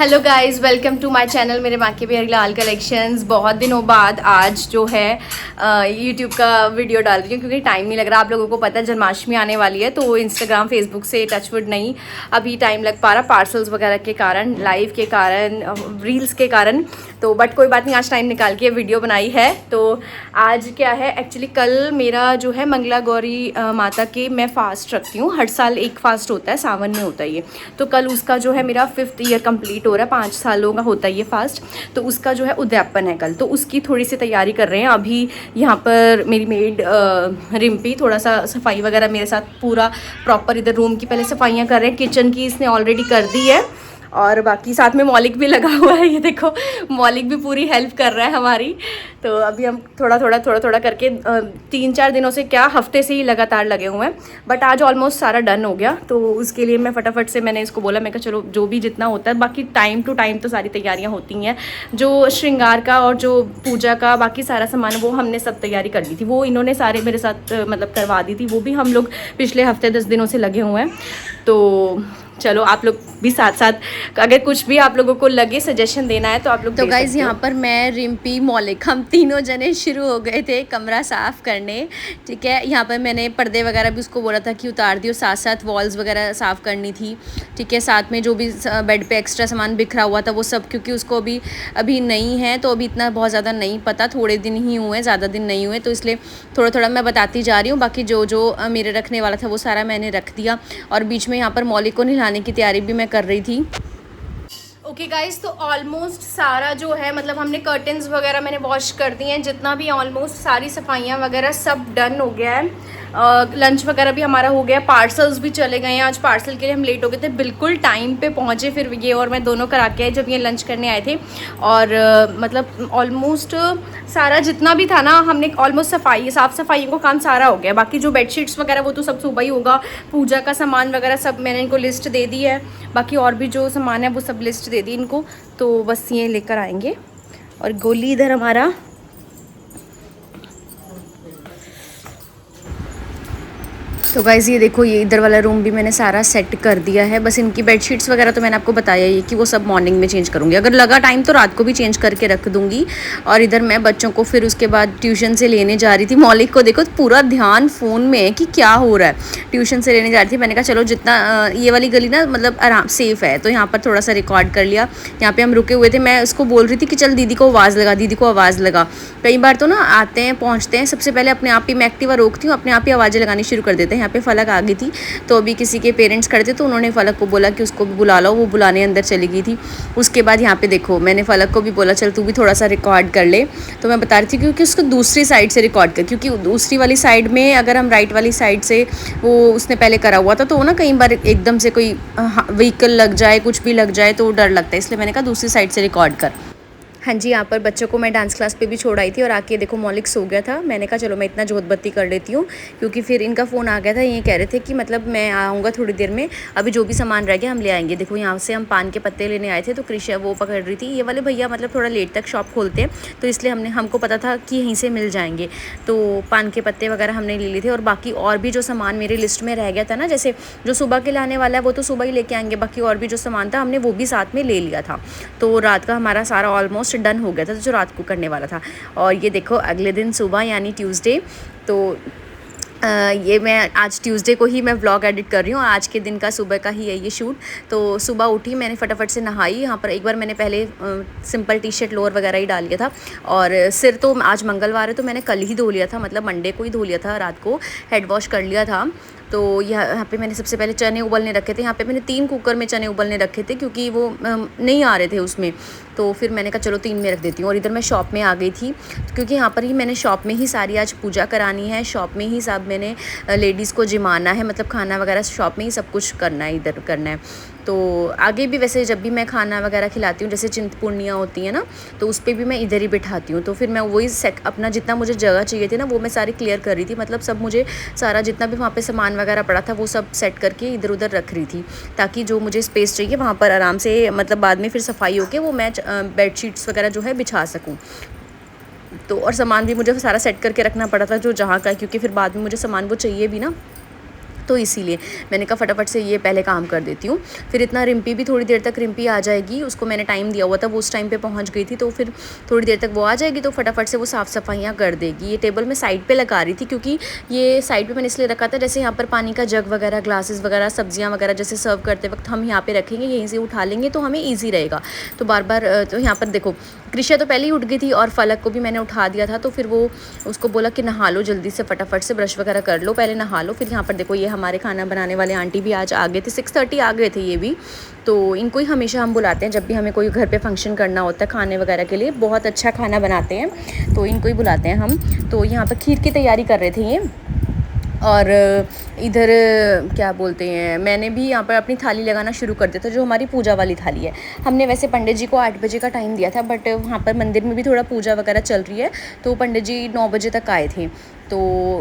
Hello guys, welcome to my channel मेरे बाकी बिहारी लाल collections. बहुत दिनों बाद आज जो है यूट्यूब का वीडियो डाल रही हूँ क्योंकि टाइम नहीं लग रहा। आप लोगों को पता है जन्माष्टमी आने वाली है, तो इंस्टाग्राम फेसबुक से टचवुड नहीं अभी टाइम लग पा रहा, पार्सल्स वगैरह के कारण, लाइव के कारण, रील्स के कारण। तो बट कोई बात नहीं, आज टाइम निकाल के वीडियो बनाई है। तो आज क्या है, एक्चुअली कल मेरा जो है मंगला गौरी माता के मैं फ़ास्ट रखती हूँ। हर साल एक फ़ास्ट होता है, सावन में होता है ये। तो कल उसका जो है मेरा 5th ईयर कंप्लीट हो रहा है, 5 सालों का होता है ये फास्ट। तो उसका जो है उद्यापन है कल, तो उसकी थोड़ी सी तैयारी कर रहे हैं। अभी यहाँ पर मेरी मेड रिम्पी थोड़ा सा सफाई वगैरह मेरे साथ पूरा प्रॉपर इधर रूम की पहले सफाइयाँ कर रहे हैं। किचन की इसने ऑलरेडी कर दी है और बाकी साथ में मौलिक भी लगा हुआ है। ये देखो, मौलिक भी पूरी हेल्प कर रहा है हमारी। तो अभी हम थोड़ा थोड़ा करके 3-4 दिनों से, क्या हफ्ते से ही लगातार लगे हुए हैं। बट आज ऑलमोस्ट सारा डन हो गया, तो उसके लिए मैं फटाफट से मैंने इसको बोला, मैं कहा चलो जो भी जितना होता है, बाकी टाइम टू टाइम तो सारी तैयारियां होती हैं। जो श्रृंगार का और जो पूजा का बाकी सारा सामान, वो हमने सब तैयारी कर ली थी। वो इन्होंने सारे मेरे साथ मतलब करवा दी थी। वो भी हम लोग पिछले हफ्ते 10 दिनों से लगे हुए हैं। तो चलो आप लोग भी साथ साथ, अगर कुछ भी आप लोगों को लगे सजेशन देना है तो आप लोग। तो गाइज़ यहाँ पर मैं, रिम्पी, मौलिक, हम तीनों जने शुरू हो गए थे कमरा साफ़ करने। ठीक है, यहाँ पर मैंने पर्दे वगैरह भी उसको बोला था कि उतार दियो, साथ साथ वॉल्स वगैरह साफ़ करनी थी। ठीक है, साथ में जो भी बेड पे एक्स्ट्रा सामान बिखरा हुआ था वो सब, क्योंकि उसको अभी नहीं है, तो अभी इतना बहुत ज़्यादा नहीं पता, थोड़े दिन ही हुए, ज़्यादा दिन नहीं हुए, तो इसलिए थोड़ा थोड़ा मैं बताती जा रही हूँ। बाकी जो मेरे रखने वाला था वो सारा मैंने रख दिया, और बीच में यहाँ पर मौलिक को नहलाने की तैयारी भी मैं कर रही थी। ओके गाइस, तो ऑलमोस्ट सारा जो है, मतलब हमने कर्टन्स वगैरह मैंने वॉश कर दिए हैं, जितना भी ऑलमोस्ट सारी सफाइयाँ वगैरह सब डन हो गया है। लंच वगैरह भी हमारा हो गया, पार्सल्स भी चले गए हैं। आज पार्सल के लिए हम लेट हो गए थे, बिल्कुल टाइम पे पहुँचे। फिर ये और मैं दोनों करा के आए जब ये लंच करने आए थे। और मतलब ऑलमोस्ट सारा जितना भी था ना, हमने ऑलमोस्ट साफ़ सफाई को काम सारा हो गया। बाकी जो बेडशीट्स वगैरह वो तो सब सुबह ही होगा। पूजा का सामान वगैरह सब मैंने इनको लिस्ट दे दी है। बाकी और भी जो सामान है वो सब लिस्ट दे दी इनको, तो बस ये लेकर आएंगे। और गोली इधर हमारा, तो गाइज़ ये देखो, ये इधर वाला रूम भी मैंने सारा सेट कर दिया है। बस इनकी बेडशीट्स वगैरह तो मैंने आपको बताया ही कि वो सब मॉर्निंग में चेंज करूँगी। अगर लगा टाइम तो रात को भी चेंज करके रख दूँगी। और इधर मैं बच्चों को फिर उसके बाद ट्यूशन से लेने जा रही थी। मौलिक को देखो पूरा ध्यान फ़ोन में है कि क्या हो रहा है। ट्यूशन से लेने जा रही थी, मैंने कहा चलो जितना ये वाली गली ना मतलब आराम सेफ़ है, तो यहाँ पर थोड़ा सा रिकॉर्ड कर लिया। यहाँ पर हम रुके हुए थे, मैं उसको बोल रही थी कि चल दीदी को आवाज़ लगा, दीदी को आवाज़ लगा। कई बार तो ना आते हैं, पहुँचते हैं, सबसे पहले अपने आप ही मैं एक्टिवा रोकती हूँ, अपने आप ही आवाज़ें लगानी शुरू कर देते हैं। यहाँ पे फलक आ गई थी, तो अभी किसी के पेरेंट्स खड़े थे, तो उन्होंने फलक को बोला कि उसको भी बुला लो, वो बुलाने अंदर चली गई थी। उसके बाद यहाँ पे देखो, मैंने फलक को भी बोला चल तू भी थोड़ा सा रिकॉर्ड कर ले। तो मैं बता रही थी क्योंकि उसको दूसरी साइड से रिकॉर्ड कर, क्योंकि दूसरी वाली साइड में अगर हम राइट वाली साइड से, वो उसने पहले करा हुआ था, तो वो ना कई बार एकदम से कोई व्हीकल लग जाए, कुछ भी लग जाए तो डर लगता है, इसलिए मैंने कहा दूसरी साइड से रिकॉर्ड कर। हाँ जी, यहाँ पर बच्चों को मैं डांस क्लास पे भी छोड़ आई थी, और आके देखो मौलिक सो गया था। मैंने कहा चलो मैं इतना जोत बत्ती कर लेती हूँ, क्योंकि फिर इनका फ़ोन आ गया था। ये कह रहे थे कि मतलब मैं आऊँगा थोड़ी देर में, अभी जो भी सामान रह गया हम ले आएंगे। देखो यहाँ से हम पान के पत्ते लेने आए थे, तो कृषा वो पकड़ रही थी। ये वाले भैया मतलब थोड़ा लेट तक शॉप खोलते हैं, तो इसलिए हमको पता था कि यहीं से मिल जाएंगे, तो पान के पत्ते वगैरह हमने ले लिए थे। और बाकी और भी जो सामान मेरी लिस्ट में रह गया था ना, जैसे जो सुबह के लाने वाला है वो तो सुबह ही लेके आएंगे, बाकी और भी जो सामान था हमने वो भी साथ में ले लिया था। तो रात का हमारा सारा ऑलमोस्ट डन हो गया था जो रात को करने वाला था। और ये देखो अगले दिन सुबह यानी ट्यूसडे, तो ये मैं आज ट्यूसडे को ही मैं व्लॉग एडिट कर रही हूँ। आज के दिन का सुबह का ही है ये शूट। तो सुबह उठी, मैंने फटाफट से नहाई। यहाँ पर एक बार मैंने पहले सिंपल टी शर्ट लोअर वगैरह ही डाल लिया था, और सिर तो आज मंगलवार है तो मैंने कल ही धो लिया था, मतलब मंडे को ही धो लिया था, रात को हेड वॉश कर लिया था। तो यहाँ पे मैंने सबसे पहले चने उबलने रखे थे। यहाँ पे मैंने 3 कुकर में चने उबलने रखे थे, क्योंकि वो नहीं आ रहे थे उसमें, तो फिर मैंने कहा चलो 3 में रख देती हूँ। और इधर मैं शॉप में आ गई थी, क्योंकि यहाँ पर ही मैंने शॉप में ही सारी आज पूजा करानी है। शॉप में ही सब मैंने लेडीज़ को जिमाना है, मतलब खाना वगैरह शॉप में ही सब कुछ करना है, इधर करना है। तो आगे भी वैसे जब भी मैं खाना वगैरह खिलाती हूँ, जैसे चिंतपूर्णियाँ होती हैं ना, तो उस पर भी मैं इधर ही बिठाती हूँ। तो फिर मैं वही अपना जितना मुझे जगह चाहिए थी ना, वो मैं सारी क्लियर कर रही थी, मतलब सब मुझे सारा जितना भी वहाँ पे सामान वगैरह पड़ा था वो सब सेट करके इधर उधर रख रही थी, ताकि जो मुझे स्पेस चाहिए वहाँ पर आराम से, मतलब बाद में फिर सफाई होके वो मैं बेडशीट्स वगैरह जो है बिछा सकूँ। तो और सामान भी मुझे सारा सेट करके रखना पड़ा था जो जहाँ का, क्योंकि फिर बाद में मुझे सामान वो चाहिए भी ना। तो इसीलिए मैंने कहा फटाफट से ये पहले काम कर देती हूँ। फिर इतना रिम्पी भी थोड़ी देर तक रिम्पी आ जाएगी, उसको मैंने टाइम दिया हुआ था, वो उस टाइम पे पहुँच गई थी, तो फिर थोड़ी देर तक वो आ जाएगी तो फटाफट से वो साफ़ सफाइयाँ कर देगी। ये टेबल मैं साइड पे लगा रही थी क्योंकि ये साइड पे मैंने इसलिए रखा था, जैसे यहाँ पर पानी का जग वगैरह, ग्लासेस वगैरह, सब्जियाँ वगैरह जैसे सर्व करते वक्त हम यहाँ पे रखेंगे, यहीं से उठा लेंगे तो हमें ईजी रहेगा। तो बार बार तो यहाँ पर देखो कृषा तो पहले ही उठ गई थी और फलक को भी मैंने उठा दिया था, तो फिर वो उसको बोला कि नहा लो जल्दी से, फटाफट से ब्रश वगैरह कर लो, पहले नहा लो। फिर यहाँ पर देखो ये हमारे खाना बनाने वाले आंटी भी आज आ गए थे, 6:30 आ गए थे ये भी। तो इनको ही हमेशा हम बुलाते हैं जब भी हमें कोई घर पे फंक्शन करना होता है खाने वगैरह के लिए, बहुत अच्छा खाना बनाते हैं तो इनको ही बुलाते हैं हम। तो यहाँ पर खीर की तैयारी कर रहे थे ये, और इधर क्या बोलते हैं, मैंने भी यहाँ पर अपनी थाली लगाना शुरू कर दिया था, जो हमारी पूजा वाली थाली है। हमने वैसे पंडित जी को 8 बजे का टाइम दिया था, बट वहाँ पर मंदिर में भी थोड़ा पूजा वगैरह चल रही है, तो पंडित जी 9 बजे तक आए थे। तो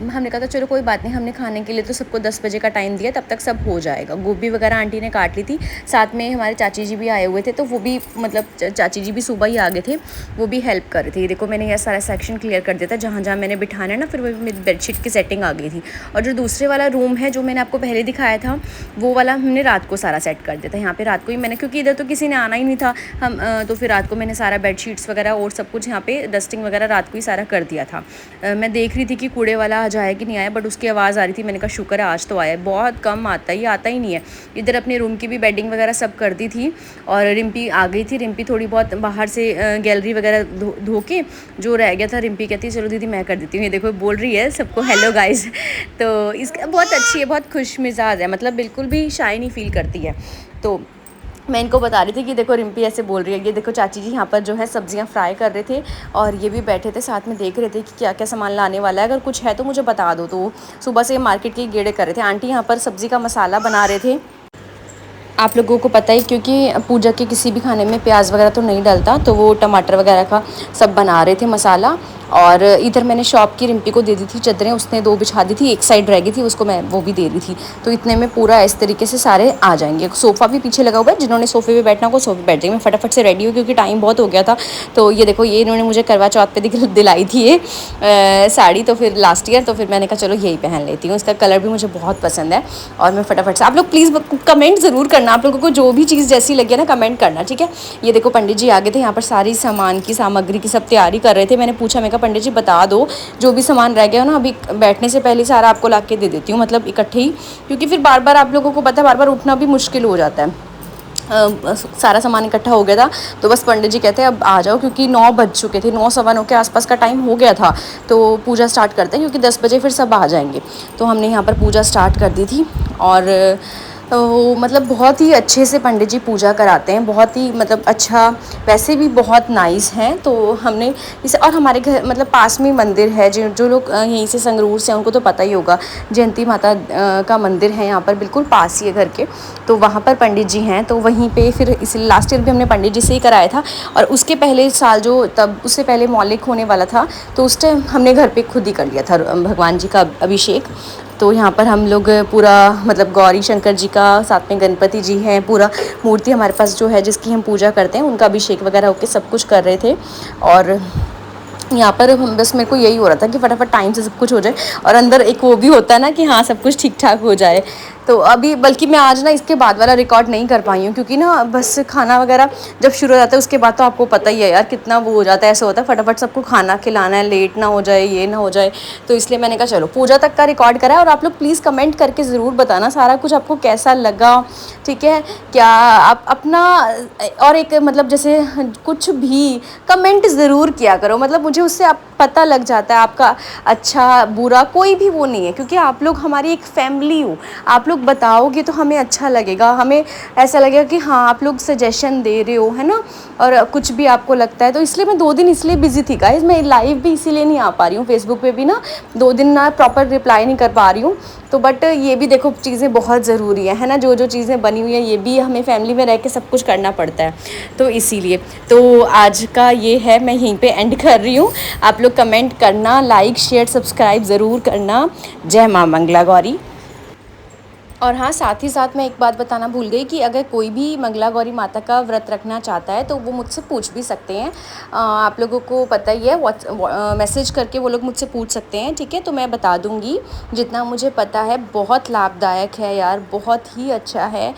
हमने कहा था चलो कोई बात नहीं, हमने खाने के लिए तो सबको 10 बजे का टाइम दिया, तब तक सब हो जाएगा। गोभी वगैरह आंटी ने काट ली थी, साथ में हमारे चाची जी भी आए हुए थे, तो वो भी मतलब चाची जी भी सुबह ही आ गए थे, वो भी हेल्प कर रहे थे। देखो मैंने यह सारा सेक्शन क्लियर कर दिया था, जहाँ जहाँ मैंने बिठाना है ना, फिर वो मेरी बेडशीट की सेटिंग आ गई थी। और जो दूसरे वाला रूम है जो मैंने आपको पहले दिखाया था, वो वाला हमने रात को सारा सेट कर दिया था। यहाँ पे रात को ही मैंने, क्योंकि इधर तो किसी ने आना ही नहीं था हम, तो फिर रात को मैंने सारा बेडशीट्स वगैरह और सब कुछ यहाँ पे डस्टिंग वगैरह रात को ही सारा कर दिया था। मैं देख रही थी कि कूड़े वाला आ जाए कि नहीं आया, बट उसकी आवाज़ आ रही थी, मैंने कहा शुक्र है आज तो आया, बहुत कम आता है, ये आता ही नहीं है। इधर अपने रूम की भी बेडिंग वगैरह सब कर दी थी और रिम्पी आ गई थी। रिम्पी थोड़ी बहुत बाहर से गैलरी वगैरह धो के जो रह गया था, रिम्पी कहती है चलो दीदी मैं कर देती हूँ। ये देखो बोल रही है सबको हेलो गाइस। तो इसका बहुत अच्छी है, बहुत खुश मिजाज है, मतलब बिल्कुल भी शाय नहीं फील करती है। तो मैं इनको बता रही थी कि देखो रिम्पी ऐसे बोल रही है। ये देखो चाची जी यहाँ पर जो है सब्जियाँ फ्राई कर रहे थे और ये भी बैठे थे साथ में देख रहे थे कि क्या क्या सामान लाने वाला है, अगर कुछ है तो मुझे बता दो। तो सुबह से मार्केट के गेड़े कर रहे थे। आंटी यहाँ पर सब्ज़ी का मसाला बना रहे थे। आप लोगों को पता है क्योंकि पूजा के किसी भी खाने में प्याज वगैरह तो नहीं डलता, तो वो टमाटर वगैरह का सब बना रहे थे मसाला। और इधर मैंने शॉप की रिम्पी को दे दी थी चादरें, उसने 2 बिछा दी थी, एक साइड रह गई थी, उसको मैं वो भी दे दी थी। तो इतने में पूरा इस तरीके से सारे आ जाएंगे। सोफ़ा भी पीछे लगा हुआ है, जिन्होंने सोफ़े पे बैठना को सोफ़े बैठ जाएंगे। मैं फटाफट से रेडी हूँ क्योंकि टाइम बहुत हो गया था। तो ये देखो ये इन्होंने मुझे करवा चौथ पे दिलाई थी ये साड़ी, तो फिर लास्ट ईयर, तो फिर मैंने कहा चलो यही पहन लेती हूँ। इसका कलर भी मुझे बहुत पसंद है। और मैं फटाफट से, आप लोग प्लीज़ कमेंट ज़रूर करना, आप लोगों को जो भी चीज़ जैसी लगी है ना कमेंट करना, ठीक है। ये देखो पंडित जी आ गए थे, यहाँ पर सारी सामान की सामग्री की सब तैयारी कर रहे थे। मैंने पूछा, मैं कहा पंडित जी बता दो जो भी सामान रह गया हो ना, अभी बैठने से पहले सारा आपको ला के दे देती हूँ, मतलब इकट्ठे ही, क्योंकि फिर बार बार आप लोगों को पता है बार बार उठना भी मुश्किल हो जाता है। सारा सामान इकट्ठा हो गया था, तो बस पंडित जी कहते हैं अब आ जाओ, क्योंकि 9 बज चुके थे, 9 सवा 9 के आसपास का टाइम हो गया था। तो पूजा स्टार्ट करते हैं क्योंकि 10 बजे फिर सब आ जाएंगे। तो हमने यहाँ पर पूजा स्टार्ट कर दी थी। और मतलब बहुत ही अच्छे से पंडित जी पूजा कराते हैं, बहुत ही मतलब अच्छा, वैसे भी बहुत नाइस हैं। तो हमने इसे, और हमारे घर मतलब पास में मंदिर है, जो लोग यहीं से संगरूर से, उनको तो पता ही होगा, जयंती माता का मंदिर है यहाँ पर बिल्कुल पास ही है घर के। तो वहाँ पर पंडित जी हैं, तो वहीं पे फिर इसी लास्ट ईयर भी हमने पंडित जी से ही कराया था। और उसके पहले साल जो, तब उससे पहले मौलिक होने वाला था, तो उस टाइम हमने घर पे खुद ही कर लिया था भगवान जी का अभिषेक। तो यहाँ पर हम लोग पूरा मतलब गौरी शंकर जी का, साथ में गणपति जी हैं, पूरा मूर्ति हमारे पास जो है जिसकी हम पूजा करते हैं, उनका अभिषेक वगैरह होकर सब कुछ कर रहे थे। और यहाँ पर बस मेरे को यही हो रहा था कि फटाफट टाइम से सब कुछ हो जाए, और अंदर एक वो भी होता है ना कि हाँ सब कुछ ठीक ठाक हो जाए। तो अभी बल्कि मैं आज ना इसके बाद वाला रिकॉर्ड नहीं कर पाई हूँ, क्योंकि ना बस खाना वगैरह जब शुरू हो जाता है उसके बाद तो आपको पता ही है यार कितना वो हो जाता है, ऐसा होता है फटाफट सबको खाना खिलाना है, लेट ना हो जाए, ये ना हो जाए। तो इसलिए मैंने कहा चलो पूजा तक का रिकॉर्ड करा है। और आप लोग प्लीज़ कमेंट करके ज़रूर बताना सारा कुछ आपको कैसा लगा, ठीक है। क्या आप अपना, और एक मतलब जैसे कुछ भी कमेंट ज़रूर किया करो, मतलब मुझे उससे आप पता लग जाता है आपका अच्छा बुरा कोई भी वो नहीं है, क्योंकि आप लोग हमारी एक फैमिली हो। आप लोग बताओगे तो हमें अच्छा लगेगा, हमें ऐसा लगेगा कि हाँ आप लोग सजेशन दे रहे हो, है ना। और कुछ भी आपको लगता है, तो इसलिए मैं 2 दिन इसलिए बिजी थी गाइस, मैं लाइव भी इसीलिए नहीं आ पा रही हूँ, फेसबुक पे भी ना 2 दिन ना प्रॉपर रिप्लाई नहीं कर पा रही हूँ। तो बट ये भी देखो चीज़ें बहुत ज़रूरी है ना, जो चीज़ें बनी हुई हैं ये भी हमें फैमिली में रह के सब कुछ करना पड़ता है। तो इसीलिए तो आज का ये है, मैं यहीं पे एंड कर रही हूँ। आप लोग कमेंट करना, लाइक शेयर सब्सक्राइब ज़रूर करना। जय माँ मंगला गौरी। और हाँ, साथ ही साथ मैं एक बात बताना भूल गई कि अगर कोई भी मंगला गौरी माता का व्रत रखना चाहता है तो वो मुझसे पूछ भी सकते हैं। आप लोगों को पता ही है, मैसेज करके वो लोग मुझसे पूछ सकते हैं, ठीक है? तो मैं बता दूँगी जितना मुझे पता है। बहुत लाभदायक है यार, बहुत ही अच्छा है।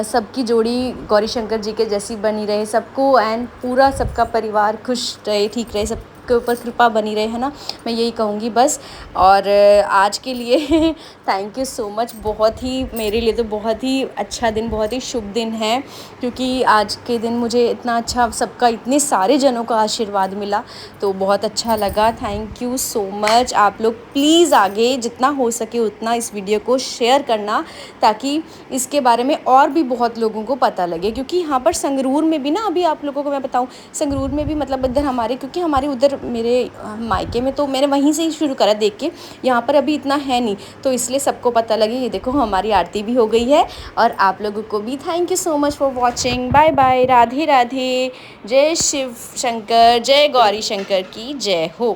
सबकी जोड़ी गौरी शंकर जी के जैसी बनी रहे, सबको एंड पूरा सबका परिवार खुश रहे, ठीक रहे, सब के ऊपर कृपा बनी रहे, है ना? मैं यही कहूँगी बस। और आज के लिए थैंक यू सो मच। बहुत ही मेरे लिए तो बहुत ही अच्छा दिन, बहुत ही शुभ दिन है, क्योंकि आज के दिन मुझे इतना अच्छा सबका, इतने सारे जनों का आशीर्वाद मिला, तो बहुत अच्छा लगा। Thank you so much. आप लोग प्लीज़ आगे जितना हो सके उतना इस वीडियो को शेयर करना, ताकि इसके बारे में और भी बहुत लोगों को पता लगे। क्योंकि यहाँ पर संगरूर में भी ना, अभी आप लोगों को मैं बताऊँ, संगरूर में भी मतलब इधर हमारे, क्योंकि हमारे उधर मेरे मायके में तो मैंने वहीं से ही शुरू करा देख के, यहाँ पर अभी इतना है नहीं, तो इसलिए सबको पता लगे। ये देखो हमारी आरती भी हो गई है। और आप लोगों को भी thank you so much for watching. Bye bye, Radhe Radhe. जय शिव शंकर, जय गौरी शंकर की जय हो।